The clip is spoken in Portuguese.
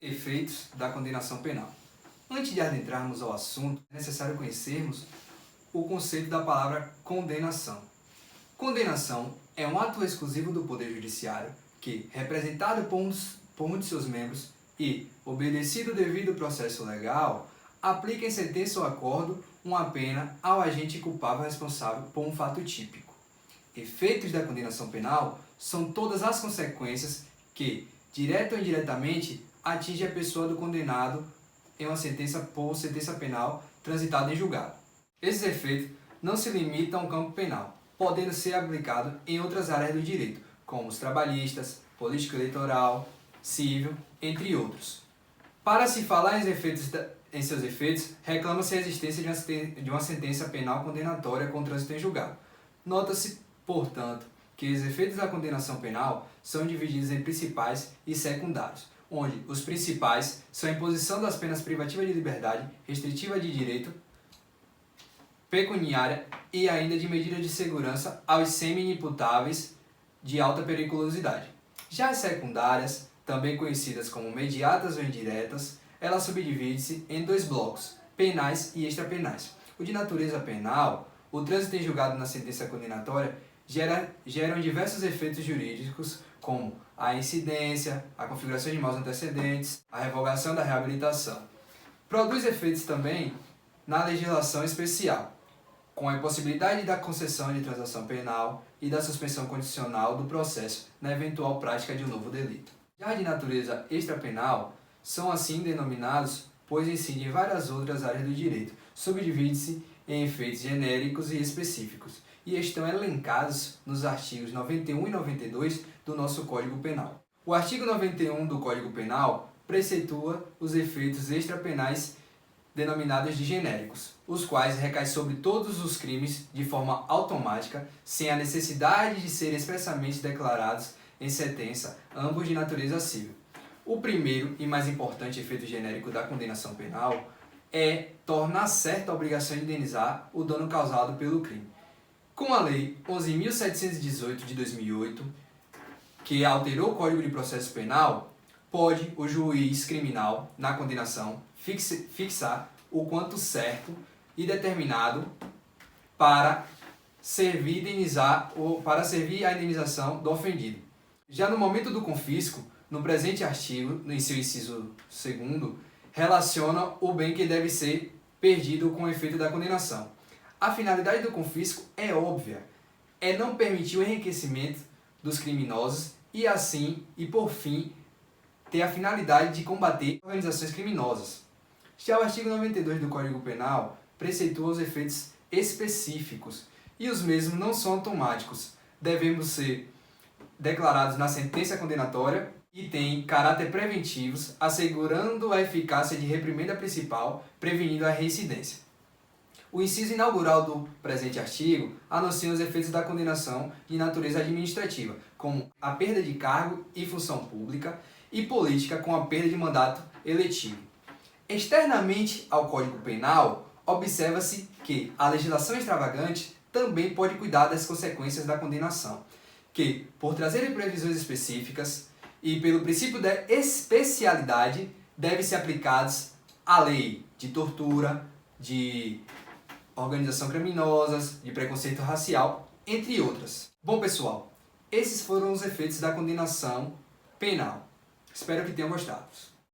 Efeitos da condenação penal. Antes de adentrarmos ao assunto, é necessário conhecermos o conceito da palavra condenação. Condenação é um ato exclusivo do Poder Judiciário que, representado por um de seus membros e obedecido o devido processo legal, aplica em sentença ou acordo uma pena ao agente culpável responsável por um fato típico. Efeitos da condenação penal são todas as consequências que, direta ou indiretamente, atinge a pessoa do condenado em uma sentença penal transitada em julgado. Esses efeitos não se limitam ao campo penal, podendo ser aplicados em outras áreas do direito, como os trabalhistas, político eleitoral, civil, entre outros. Para se falar em seus efeitos, reclama-se a existência de uma sentença penal condenatória com trânsito em julgado. Nota-se, portanto, que os efeitos da condenação penal são divididos em principais e secundários, onde os principais são a imposição das penas privativas de liberdade, restritiva de direito, pecuniária e ainda de medidas de segurança aos semi-imputáveis de alta periculosidade. Já as secundárias, também conhecidas como imediatas ou indiretas, elas subdividem-se em dois blocos, penais e extrapenais. O de natureza penal, o trânsito em julgado na sentença condenatória, geram diversos efeitos jurídicos, como a incidência, a configuração de maus antecedentes, a revogação da reabilitação. Produz efeitos também na legislação especial, com a impossibilidade da concessão de transação penal e da suspensão condicional do processo na eventual prática de um novo delito. Já de natureza extrapenal, são assim denominados, pois incidem em várias outras áreas do direito, subdivide-se em efeitos genéricos e específicos, e estão elencados nos artigos 91 e 92 do nosso Código Penal. O artigo 91 do Código Penal preceitua os efeitos extrapenais denominados de genéricos, os quais recaem sobre todos os crimes de forma automática, sem a necessidade de serem expressamente declarados em sentença, ambos de natureza civil. O primeiro e mais importante efeito genérico da condenação penal é tornar certa a obrigação de indenizar o dano causado pelo crime. Com a Lei 11.718 de 2008, que alterou o Código de Processo Penal, pode o juiz criminal, na condenação, fixar o quanto certo e determinado para servir a indenização do ofendido. Já no momento do confisco, no presente artigo, no seu inciso 2º, relaciona o bem que deve ser perdido com o efeito da condenação. A finalidade do confisco é óbvia, é não permitir o enriquecimento dos criminosos e assim, e por fim, ter a finalidade de combater organizações criminosas. Já o artigo 92 do Código Penal preceitua os efeitos específicos e os mesmos não são automáticos, devem ser declarados na sentença condenatória e têm caráter preventivos, assegurando a eficácia de reprimenda principal, prevenindo a reincidência. O inciso inaugural do presente artigo anuncia os efeitos da condenação de natureza administrativa, como a perda de cargo e função pública e política com a perda de mandato eletivo. Externamente ao Código Penal, observa-se que a legislação extravagante também pode cuidar das consequências da condenação, que, por trazerem previsões específicas e pelo princípio da especialidade, devem ser aplicados à lei de tortura, de organização criminosas, de preconceito racial, entre outras. Bom, pessoal, esses foram os efeitos da condenação penal. Espero que tenham gostado.